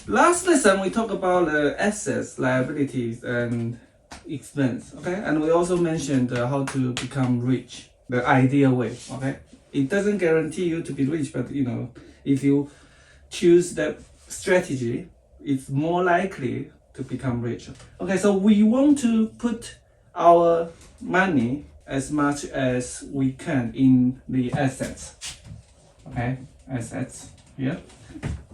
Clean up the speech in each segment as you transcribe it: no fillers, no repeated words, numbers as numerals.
Last lesson we talk about assets, liabilities, and expense. Okay, and we also mentioned how to become rich, the ideal way. Okay, it doesn't guarantee you to be rich, but if you choose that strategy, it's more likely to become rich. Okay, so we want to put our money as much as we can in the assets. Okay, assets here.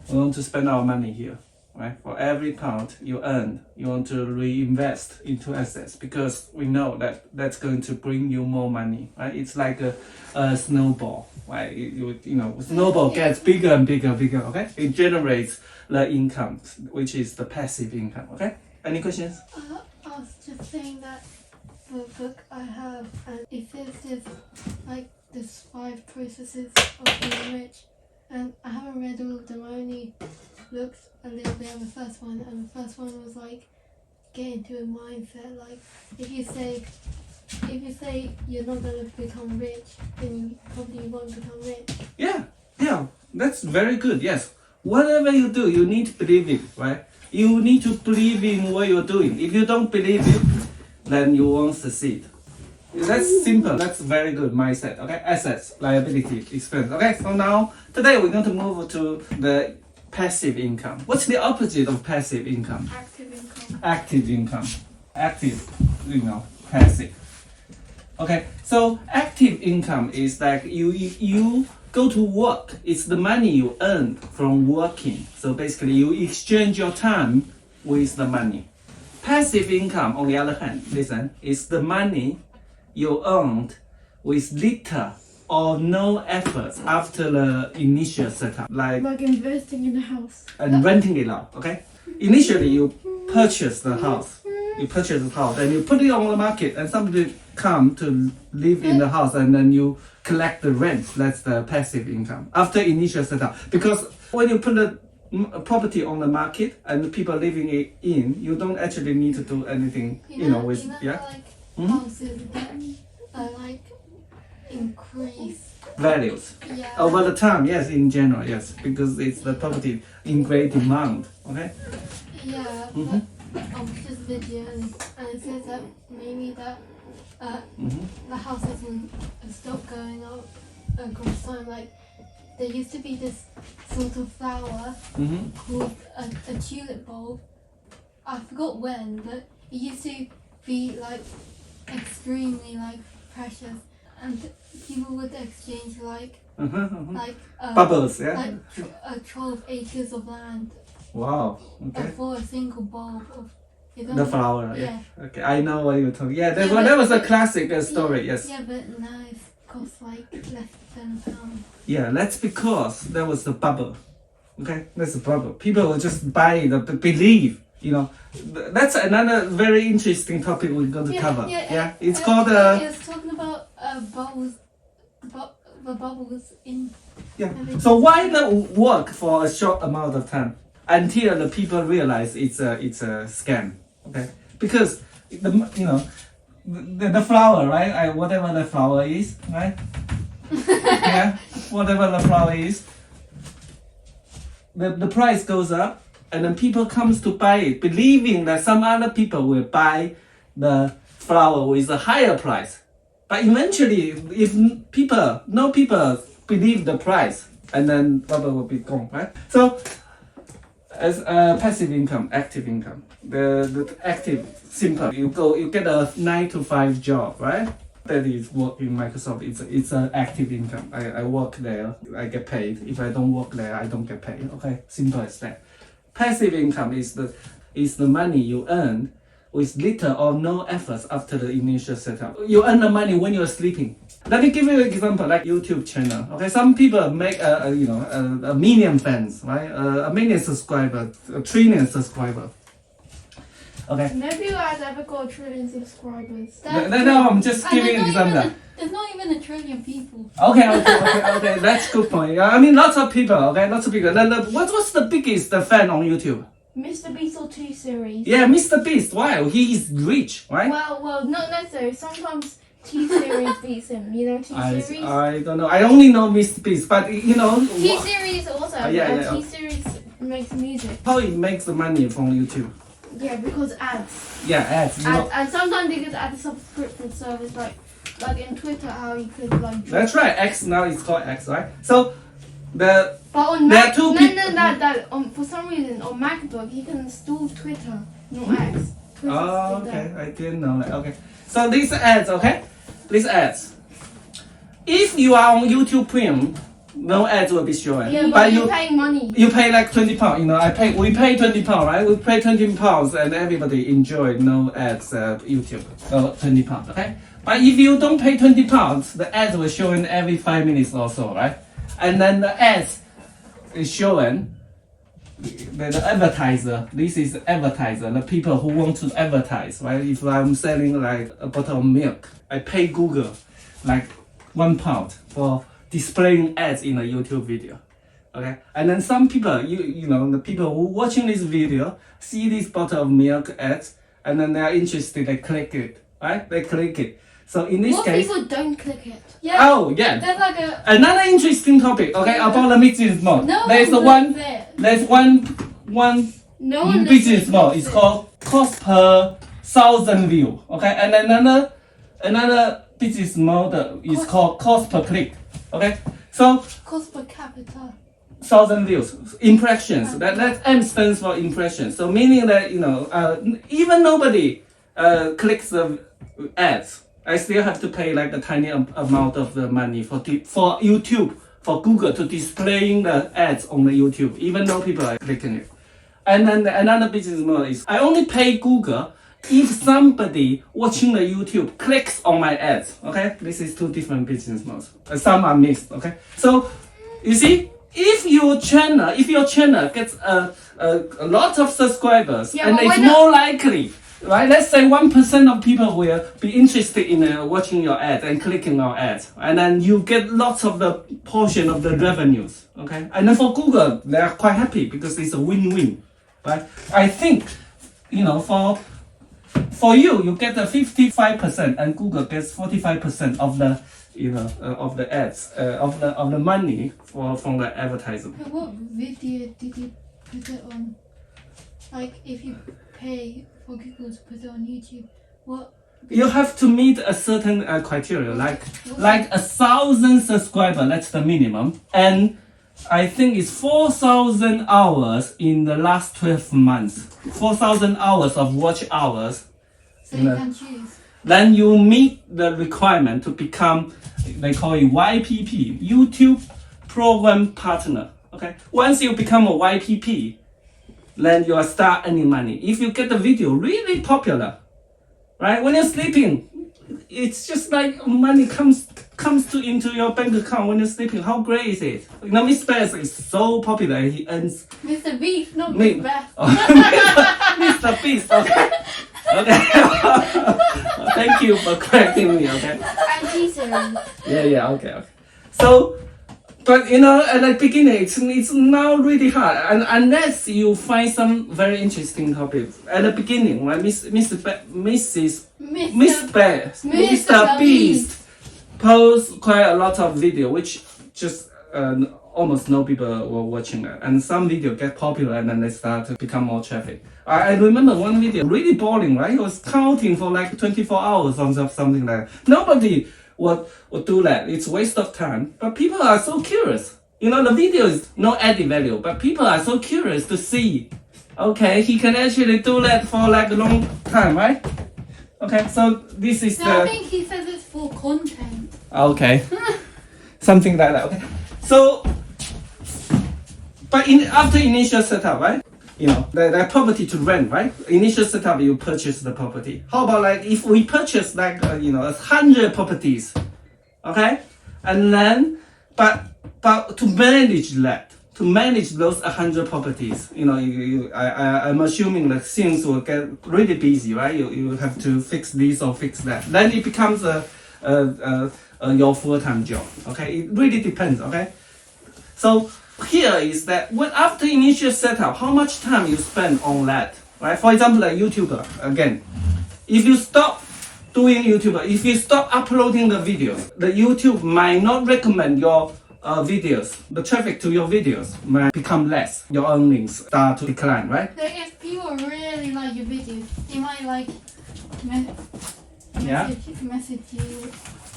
We want to spend our money here, right? For every pound you earn, you want to reinvest into assets because we know that that's going to bring you more money, right? It's like a snowball, right? Snowball gets bigger and bigger, okay? It generates the income, which is the passive income, okay? Any questions? I was just saying that the book I have, and it says there's 5 processes of being rich, and I haven't read all of them. I only looked a little bit at the first one, and the first one was like get into a mindset. Like if you say you're not gonna become rich, then you probably won't become rich. Yeah, that's very good. Yes, whatever you do, you need to believe it, right? You need to believe in what you're doing. If you don't believe it, then you won't succeed. That's simple. That's very good mindset. Okay, assets, liability, expense. Okay, so now today we're going to move to the passive income. What's the opposite of passive income? Active income. Active income. Active, passive. Okay, so active income is like you go to work. It's the money you earn from working. So basically, you exchange your time with the money. Passive income, on the other hand, listen, is the money you earned with little or no effort after the initial setup, like investing in a house and renting it out. Okay, initially you purchase the house, and you put it on the market, and somebody come to live in the house, and then you collect the rent. That's the passive income after initial setup. Because when you put the property on the market and people living it in, you don't actually need to do anything. Houses that increase values over the time. Yes, in general, yes, because it's the property in great demand. Okay. Yeah, but I watched this video and it says that maybe that the house hasn't stopped going up across time. Like there used to be this sort of flower called a tulip bulb. I forgot when, but it used to be extremely precious, and people would exchange bubbles, yeah, 12 acres of land. Wow. Okay. For a single bulb of the flower. Yeah. Okay, I know what you're talking. Yeah, that was a classic story. Yes. Yeah, but now it costs less than £1. Yeah, that's because there was a bubble. Okay, that's a bubble. People will just buy it, believe. That's another very interesting topic we're going to cover. It's called. It's talking about bubbles. The bubbles in. Yeah. So why not work for a short amount of time until the people realize it's a scam? Okay, because the flower, right? Whatever the flower is, right? Yeah, whatever the flower is, the price goes up. And then people comes to buy it, believing that some other people will buy the flower with a higher price. But eventually, if no people believe the price, and then bubble will be gone, right? So, as passive income, active income, the active, simple. You get a 9-to-5 job, right? That is work in Microsoft. It's an active income. I work there, I get paid. If I don't work there, I don't get paid. Okay, simple as that. Passive income is the money you earn with little or no efforts after the initial setup. You earn the money when you're sleeping. Let me give you an example, like YouTube channel. Okay, some people make a million fans, right? A million subscribers, a trillion subscribers. Okay. No people has ever got a trillion subscribers. No, I'm just giving an example. There's not even a trillion people. Okay. That's a good point. I mean, lots of people. Okay, lots of people. What's the biggest fan on YouTube? Mr. Beast or T-Series. Yeah, Mr. Beast. Why? He is rich, right? Well, not necessarily. Sometimes T-Series beats him. T-Series. I don't know. I only know Mr. Beast, but T-Series also. Yeah. T-Series makes music. How it makes the money from YouTube? Yeah, because ads. Yeah, ads. You know. And sometimes they could add a subscription service like in Twitter, how you could like. That's right. X now it's called X, right? So the But on there are Mac, two no, people. that for some reason on MacBook you can install Twitter, not X. Twitter's Oh, still okay. there. I didn't know that. Okay. So these ads, okay? These ads. If you are on YouTube Premium, no ads will be showing. Yeah, but you're paying money. You pay like £20. You know, we pay £20, right? We pay £20 and everybody enjoy no ads YouTube. £20, okay? But if you don't pay £20, the ads will show in every 5 minutes or so, right? And then the ads is showing the advertiser. This is the advertiser, the people who want to advertise, right? If I'm selling like a bottle of milk, I pay Google like £1 for displaying ads in a YouTube video. Okay, and then some people, you know, the people who watching this video see this bottle of milk ads, and then they are interested. They click it, right? They click it. So in this What case, people don't click it? Yeah. oh yeah, There's like a. another interesting topic. Okay, about the business mode. No There's a one one. clicks it. There's one No one business mode. clicks It's it. called cost per 1,000 view. Okay, and another business mode is called cost per click. Okay, so Cost per capita. 1,000 views, impressions. That M stands for impressions. So meaning that even nobody clicks the ads, I still have to pay like a tiny amount of the money for YouTube, for Google to displaying the ads on the YouTube, even though people are clicking it. And then another business model is I only pay Google if somebody watching the YouTube clicks on my ads. Okay, this is two different business models. Some are mixed. Okay, so you see, if your channel gets a lot of subscribers, Yeah, and but it's why not- more likely, right? Let's say 1% of people will be interested in watching your ads and clicking our ads, and then you get lots of the portion of the revenues. Okay, and then for Google, they are quite happy because it's a win-win, right? I think, for you get the 55% and Google gets 45% of the of the ads of the money from the advertising. But what video did you put it on? Like, if you pay for Google to put it on YouTube, what? You have to meet a certain criteria, like 1,000 subscribers. That's the minimum, and I think it's 4,000 hours in the last 12 months. 4,000 hours of watch hours. So you can choose. Then you meet the requirement to become, they call it YPP, YouTube Program Partner. Okay. Once you become a YPP, then you start earning money. If you get the video really popular, right? When you're sleeping, it's just like money comes into your bank account when you're sleeping. How great is it? Mr. Beast is so popular. He earns Mr. Beast, not Me- Mr. Best. Mr. Beast. Okay. Okay. Thank you for correcting me. Okay. I'm teasing. Yeah. Okay. So, but at the beginning, it's now really hard, and unless you find some very interesting topics at the beginning, right? Mr. Beast posts quite a lot of video, which just almost no people were watching that, and some video get popular, and then they start to become more traffic. I remember one video really boring, right? He was counting for like 24 hours or something like that. Nobody would do that. It's a waste of time. But people are so curious. The video is no added value, but people are so curious to see. Okay, he can actually do that for like a long time, right? Okay, so this is No, I think he says it's for content. Okay. Something like that, okay. So, but after initial setup, right? The property to rent, right? Initial setup, you purchase the property. How about like if we purchase like 100 properties, okay? And then, but to manage those 100 properties, I'm assuming that things will get really busy, right? You have to fix this or fix that. Then it becomes your full-time job, okay? It really depends, okay? So here is that after initial setup, how much time you spend on that, right? For example, like YouTuber, again, if you stop doing YouTuber, if you stop uploading the videos, the YouTube might not recommend your videos, the traffic to your videos might become less. Your earnings start to decline, right? So if people really like your videos, they might like message you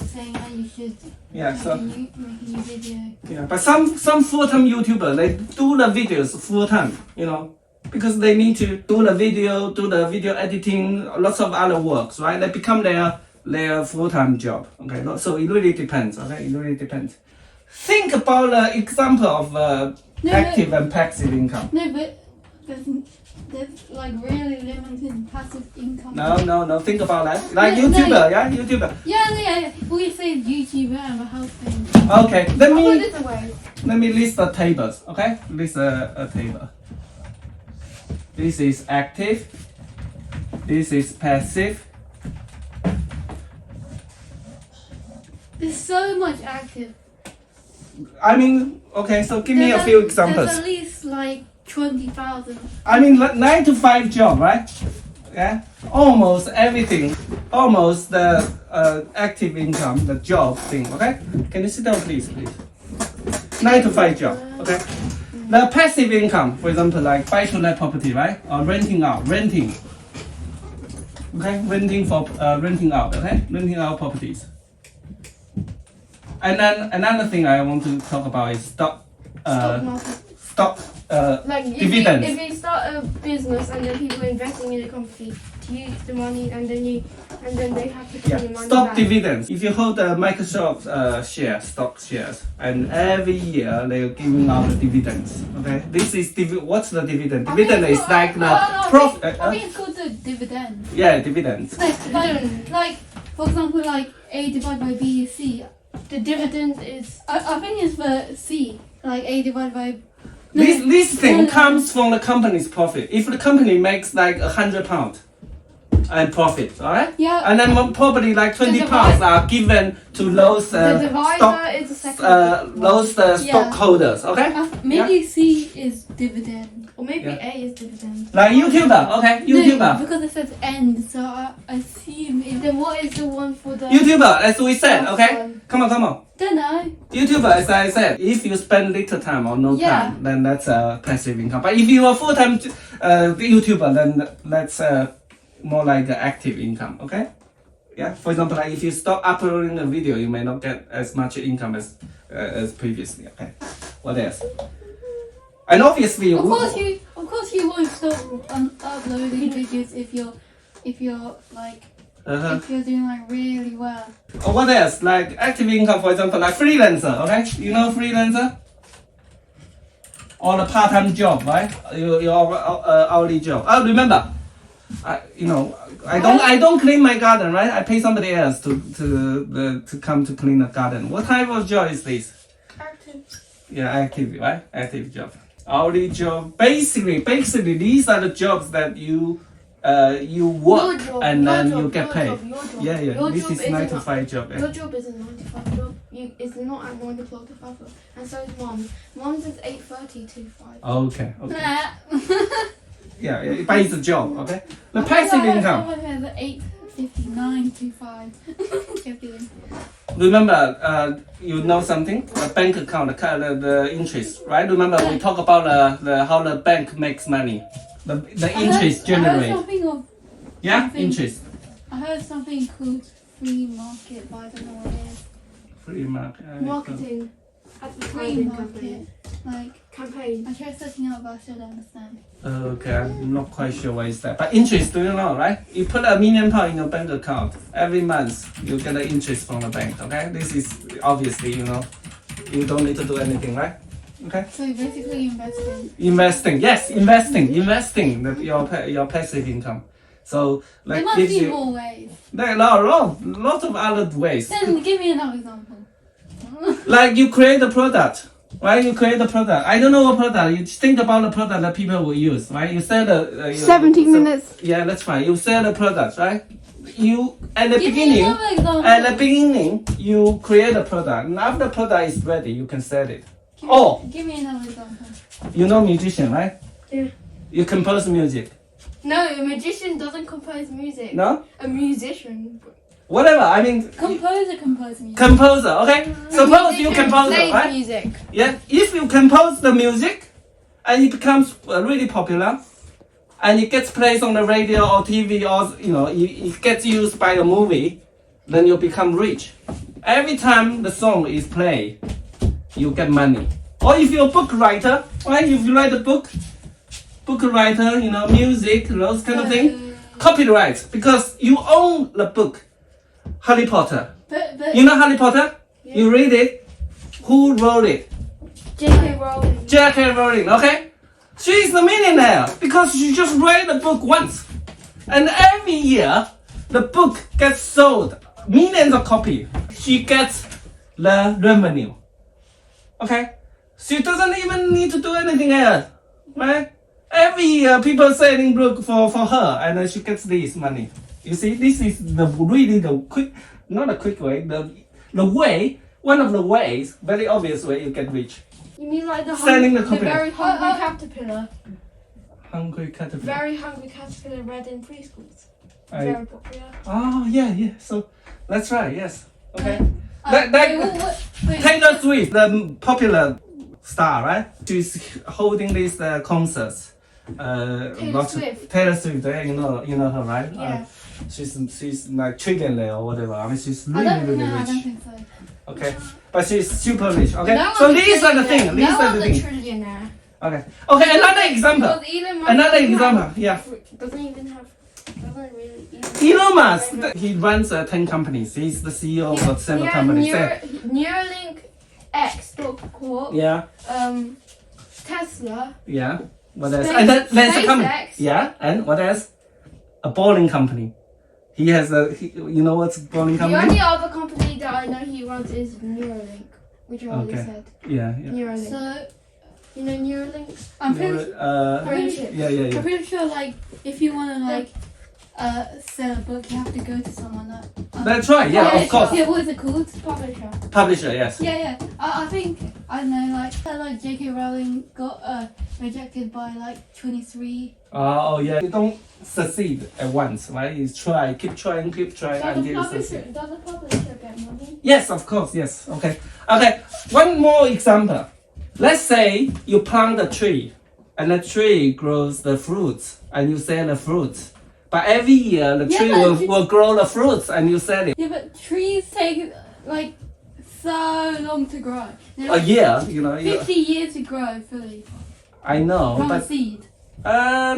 saying that you should make a new video. Yeah, but some full-time YouTubers, they do the videos full-time, because they need to do the video editing, lots of other works, right? They become their full-time job. Okay, so it really depends. Okay, it really depends. Think about the example of active and passive income. No, but there's like really limited passive income. No. Think about that. Like YouTuber, YouTuber. Yeah. We say YouTuber and helping. Okay, let me list the tables. Okay, list a table. This is active. This is passive. There's so much active. I mean, okay, so give me a few examples. There's at least like 20,000. I mean, 9 to 5 job, right? Yeah, almost everything, almost the active income, the job thing. Okay, can you sit down, please? 9 to 5 job. Okay. The passive income, for example, like buy-to-let property, right? Or renting out. Okay, renting out. Okay, renting out properties. And then another thing I want to talk about is stock like dividends. If you start a business and then people investing in the company to use the money and then they have to pay the money stock back. dividends. If you hold a Microsoft stock shares, and every year they're giving out the dividends. Okay, this is what's the dividend? Dividend is like the profit. I think it's called the dividend. Yeah, dividends. Like for example, like A divided by B is C. The dividend is I think it's for C. Like A divided by. This thing comes from the company's profit. If the company makes like £100 and profit, alright? Yeah. And then probably like £20 are given to those the divisor is the second. stockholders, okay? Maybe C is dividend. Or maybe A is dividend. Like YouTuber, okay? YouTuber. No, because it says end, so I assume Then what is the one for the YouTuber, as we said, okay? Come on. Don't know. YouTuber, as I said, if you spend little time or no time, then that's a passive income. But if you are full-time YouTuber, then that's more like an active income, okay? Yeah. For example, like if you stop uploading a video, you may not get as much income as previously. Okay. What else? And obviously, Of course you won't stop uploading videos if you're like. If you're doing like really well. Or what else? Like active income, for example, like freelancer, okay? You know freelancer? Or a part-time job, right? Your hourly job. Oh, remember, I don't clean my garden, right? I pay somebody else to come to clean the garden. What type of job is this? active? Yeah, active, right? Active job. Hourly job. Basically, these are the jobs that you work and then you get paid. Yeah. This is 9 to 5 job. Your job is a 9 to 5 job. It's not at 9 o'clock to 5 o'clock. And so is Mom's. Mom's is 8:30 to 5. Okay. Yeah, but it's a job, okay? The passive income. 8:59 to 5. Remember, you know something? The bank account, the interest, right? Remember we talk about how the bank makes money. The interest generate. Interest. I heard something called free market, but I don't know what it is. Free market. Marketing. Free Advertising company. market, like Campaign. I tried searching out, but I still don't understand. Okay, I'm not quite sure what is that. But interest, do you know, right? You put £1 million in your bank account. Every month, you get the interest from the bank, okay? This is obviously, you don't need to do anything, right? Okay. So basically Investing, yes, investing. Your passive income. So like there must gives be you. more ways. There are lots of other ways. Then give me another example. Like you create a product, right? You create a product. I don't know what product. You think about the product that people will use, right? You sell the. 17 minutes. Yeah, that's fine. You sell the product, right? You at the Give me beginning. another example. At the beginning, you create a product, and after the product is ready, you can sell it. Give me another example. You know musician, right? Yeah. You compose music. No, a magician doesn't compose music. No? A musician. whatever. I mean, Compose music. composer. Okay, suppose you compose it, Play right? music. Yeah, if you compose the music and it becomes really popular and it gets placed on the radio or TV or it gets used by a movie, then you become rich. Every time the song is played, you get money. Or if you're a book writer, right? If you write a book writer, music, those kind of thing, copyright, because you own the book. Harry Potter. But You know Harry Potter? You read it. Who wrote it? J.K. Rowling. J.K. Rowling, okay? She's a millionaire because she just read the book once. And every year, the book gets sold, millions of copies. She gets the revenue. Okay? She doesn't even need to do anything else, right? Every year, people selling book for her, and then she gets this money. You see, this is the quick, not a quick way, the way, one of the ways, very obvious way you get rich. You mean like the Selling the very copyright. hungry caterpillar? Hungry caterpillar. Very hungry caterpillar read in preschools. I- Very popular. Oh, yeah. So, that's right, yes. Okay. wait, wait, Taylor Swift, the popular star, right? She's holding these concerts. Taylor Swift, you know her, right? Yeah. She's like trillionaire or whatever. I mean, she's I really, don't, really no, I rich. don't think so. Okay, but she's super rich. Okay, No so one's these are the trillionaire. things. These No are the one's a things. trillionaire. Okay. Okay, another example. Because Elon Musk Another doesn't example. have- Yeah. Doesn't even have. Doesn't really. Elon Musk, he runs 10 companies. He's the CEO of several companies. Neuralink X Corp. Yeah, Tesla. yeah. What else? Space- And then there's a company. SpaceX. Yeah, and what else? A bowling company. He has you know what's bowling The company? only other company that I know he runs is Neuralink, which I already Okay. said. Yeah. Neuralink. So You know Neuralink? I'm pretty, Friendship. Yeah. I'm pretty sure like if you want to sell a book, you have to go to someone that. That's right. Yeah, of course. Yeah, what is it called? Publisher. Publisher. Yes. Yeah. I think I know like J.K. Rowling got rejected by like 23. Oh yeah. You don't succeed at once, right? You try, keep trying Does until the you publisher, succeed. does the publisher get money? Yes, of course. Yes. Okay. Okay. One more example. Let's say you plant a tree, and the tree grows the fruits, and you sell the fruits. But every year the Yeah, tree but will grow the fruits, and you sell it. Yeah, but trees take like so long to grow. They're A like year, 50 years to grow fully I know, from a but seed.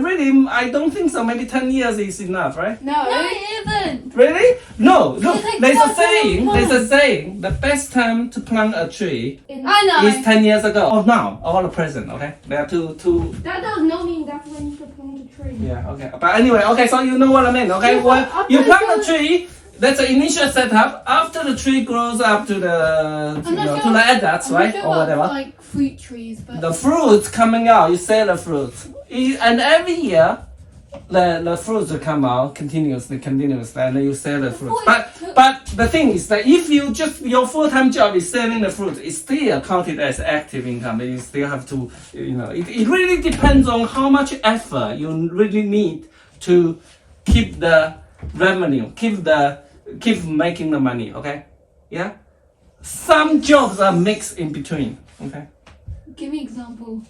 really, I don't think so. Maybe 10 years is enough, right? No. No, it isn't. Really? No. Look, It takes there's a such a saying. long There's a time. saying. The best time to plant a tree I know. is 10 years ago, or now, or the present. Okay, there are two. That does not mean that's when you should plant a tree. Yeah. Okay. But anyway, okay. So you know what I mean. Okay. Yeah, Well, but you up plant a until- tree. That's the initial setup. After the tree grows up to the I'm not to sure- the adults, I'm right, not sure or about, whatever. like fruit trees, but The fruits coming out, you sell the fruits. And every year, the fruits will come out continuously, and then you sell the fruits. But the thing is that if you just, your full-time job is selling the fruits, it's still counted as active income. You still have to, it really depends on how much effort you really need to keep the revenue, keep making the money, okay? Yeah? Some jobs are mixed in between, okay? give me example.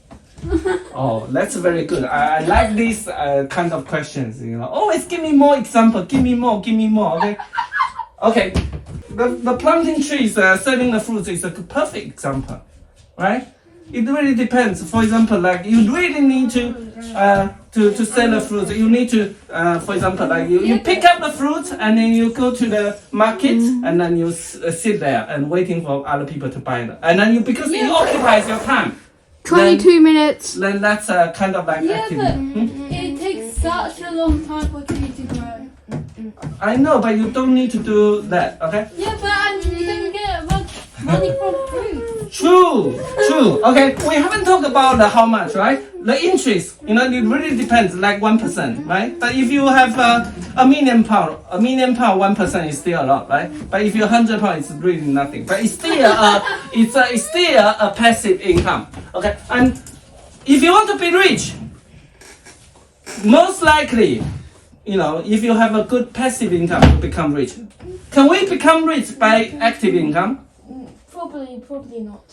Oh, that's very good. I like these kind of questions. Always give me more example. Give me more. Okay. Okay. The planting trees, selling the fruits is a perfect example, right? It really depends. For example, like you really need to sell the fruits. You need to, for example, like you pick up the fruits and then you go to the market and then you sit there and waiting for other people to buy it. And then because it occupies your time. 22 minutes. Then that's kind of like Yeah, activity. but it takes such a long time for a tree to grow. I know, but you don't need to do that, okay? Yeah, but you can get much money from fruit. True. Okay, we haven't talked about how much, right? The interest, it really depends, like 1%, right? But if you have £1 million, £1 1% is still a lot, right? But if you're £100, it's really nothing. But it's still it's still a passive income, okay? And if you want to be rich, most likely, if you have a good passive income, you become rich. Can we become rich by active income? Probably not.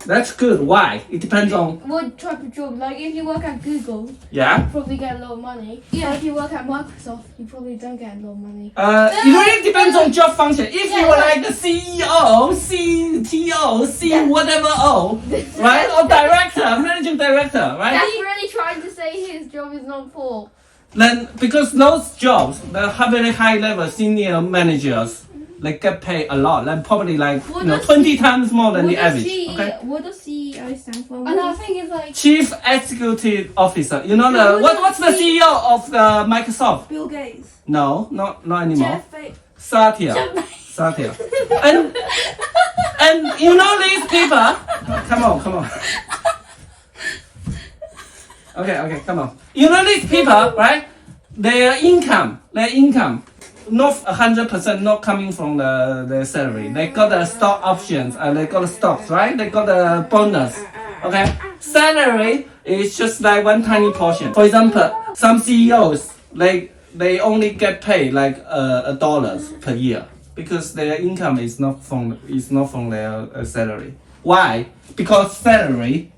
That's good. Why? It depends on. What type of job? Like if you work at Google, Yeah. you probably get a lot of money. Yeah. But if you work at Microsoft, you probably don't get a lot of money. It really depends on job function. If you are like the CEO, CTO, whatever O, right? Or director, managing director, right? That's really trying to say his job is not poor. Then because those jobs, the very high level senior managers, they get paid a lot. Like probably like What does 20 times more than the What does average. Okay. What does CEO stand for? And I think it's like Chief Executive Officer. You know the what's the CEO of the Microsoft? Bill Gates. No, not anymore. Bezos. Satya. And you know these people. Come on. Okay, come on. You know these people, right? Their income, not 100% not coming from their salary. They got the stock options and they got the stocks, right? They got the bonus. Okay, salary is just like one tiny portion. For example, some CEOs they only get paid like $1 per year because their income is not from their salary. Why? Because salary.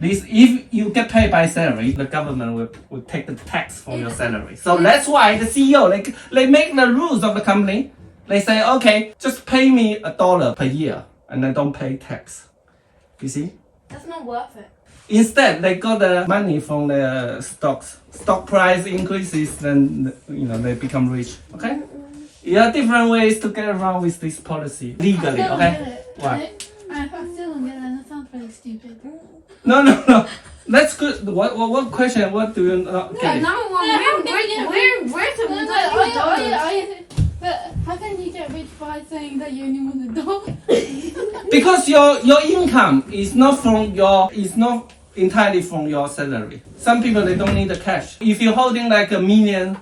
If you get paid by salary, the government will take the tax from your salary. So that's why the CEO, they make the rules of the company. They say, okay, just pay me $1 per year and I don't pay tax. You see? That's not worth it. Instead, they got the money from the stocks. Stock price increases, then they become rich. Okay? Yeah, different ways to get around with this policy legally. I still don't Okay? get it. Why? I still don't get it. That sounds really stupid. No. That's good. What question? What do you not get? No, we're to But how can you get rich by saying that you only want $1? Because your income is not entirely from your salary. Some people they don't need the cash. If you're holding like 1 million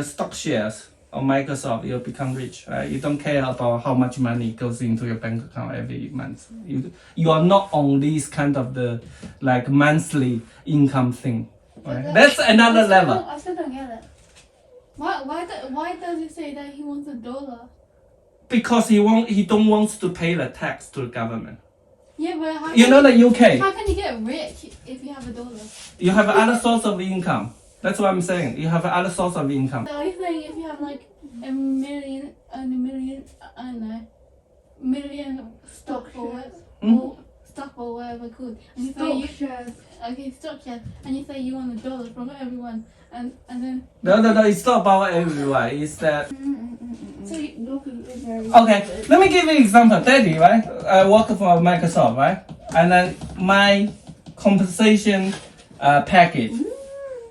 stock shares on Microsoft, you'll become rich. Right? You don't care about how much money goes into your bank account every month. You are not on this kind of the like monthly income thing. Right? That's another level. I still don't get it. Why does it say that he wants $1? Because he don't want to pay the tax to the government. Yeah, but how You know the UK. how can you get rich if you have $1? You have other source of income. That's what I'm saying. You have other source of income. So are you saying if you have like a million, I don't know, million stock or stock or whatever it's called, and you say shares. stock shares, and you say you want $1 from everyone, and then No. It's not about everyone. It's that. So looking is very. Okay, let me give you an example. Daddy, right? I work for Microsoft, right? And then my compensation package,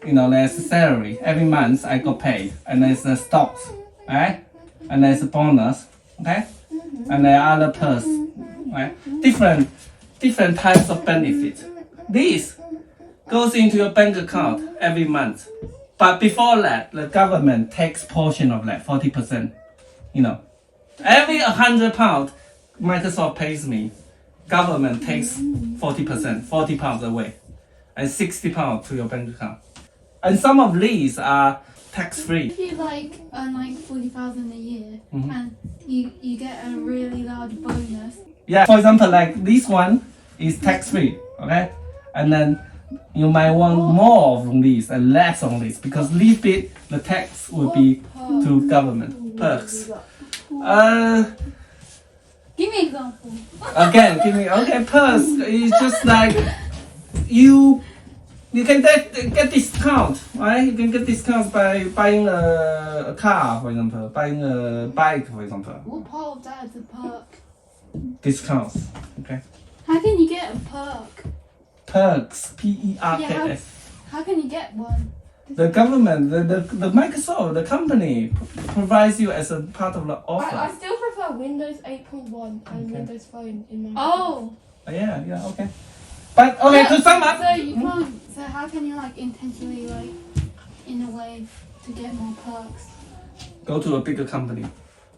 there's a salary. Every month I got paid. And there's the stocks, right? And there's a bonus, okay? And there are other perks, right? Different types of benefits. This goes into your bank account every month. But before that, the government takes portion of that, 40%. Every £100 Microsoft pays me, government takes 40%, £40 away, and £60 to your bank account. And some of these are tax-free. if you earn like 40,000 a year, and you get a really large bonus. Yeah, for example, like this one is tax-free, okay? And then you might want more from these and less on this because little bit the tax will be to government perks. Give me an example. Perks is just like you can get discount, right? You can get discounts by buying a car, for example, buying a bike, for example. What part of that is a perk? Discounts, okay? How can you get a perk? Perks, P-E-R-K-S. How can you get one? The government, the Microsoft, the company provides you as a part of the offer. I still prefer Windows 8.1 and Windows Phone in my. Oh. Yeah, okay. But okay, to sum up. So you can't. So how can you intentionally in a way to get more perks? Go to a bigger company,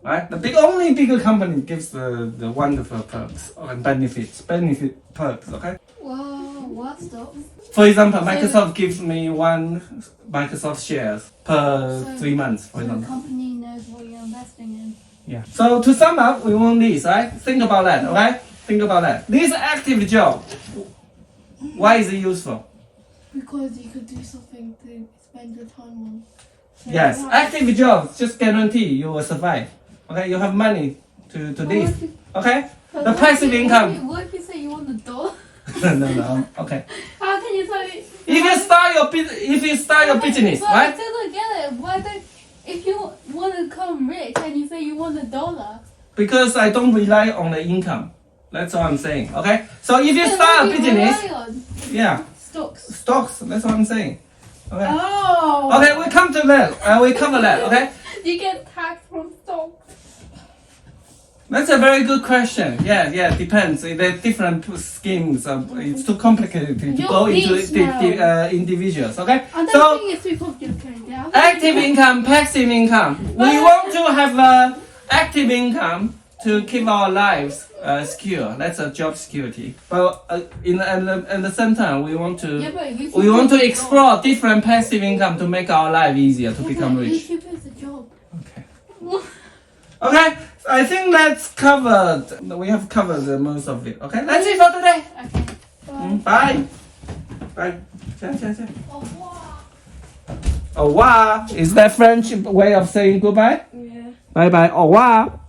right? Only bigger company gives the wonderful perks and benefits, perks, okay? Whoa, what stuff? For example, Microsoft gives me 1 Microsoft shares per 3 months, for So the example. company knows what you're investing in. Yeah. So to sum up, we want this, right? Think about that, okay? Think about that. This active job, why is it useful? Because you could do something to spend your time on. Yes, active jobs just guarantee you will survive. Okay, you have money to live. Okay? The passive income. What if you say you want a dollar? No. Okay. How can you tell me? If you start your business, But I right? still don't get it. Why don't? If you want to become rich and you say you want a dollar, Because I don't rely on the income. That's what I'm saying. Okay? So if you then start a what do you business, rely on? yeah, Stocks. stocks. That's what I'm saying. Okay. Oh. Okay, we come to that. We cover that. Okay. You get taxed from stocks. That's a very good question. Yeah, depends. There are different schemes. It's too complicated to Your go into fees now. individuals. Okay. I don't So think it's too complicated. I think active income, passive income. We want to have active income to keep our lives secure. That's a job security. But at the same time, we want Yeah, to but YouTube we want is to a explore different passive income to make our life easier to job. become Yeah, but rich. YouTube is a job. Okay. Okay, I think that's covered. We have covered most of it. Okay, that's it for today. Okay. Bye. Bye. Ciao. Oh, wow. Au revoir. Is that French way of saying goodbye? Yeah. Bye bye. Au revoir.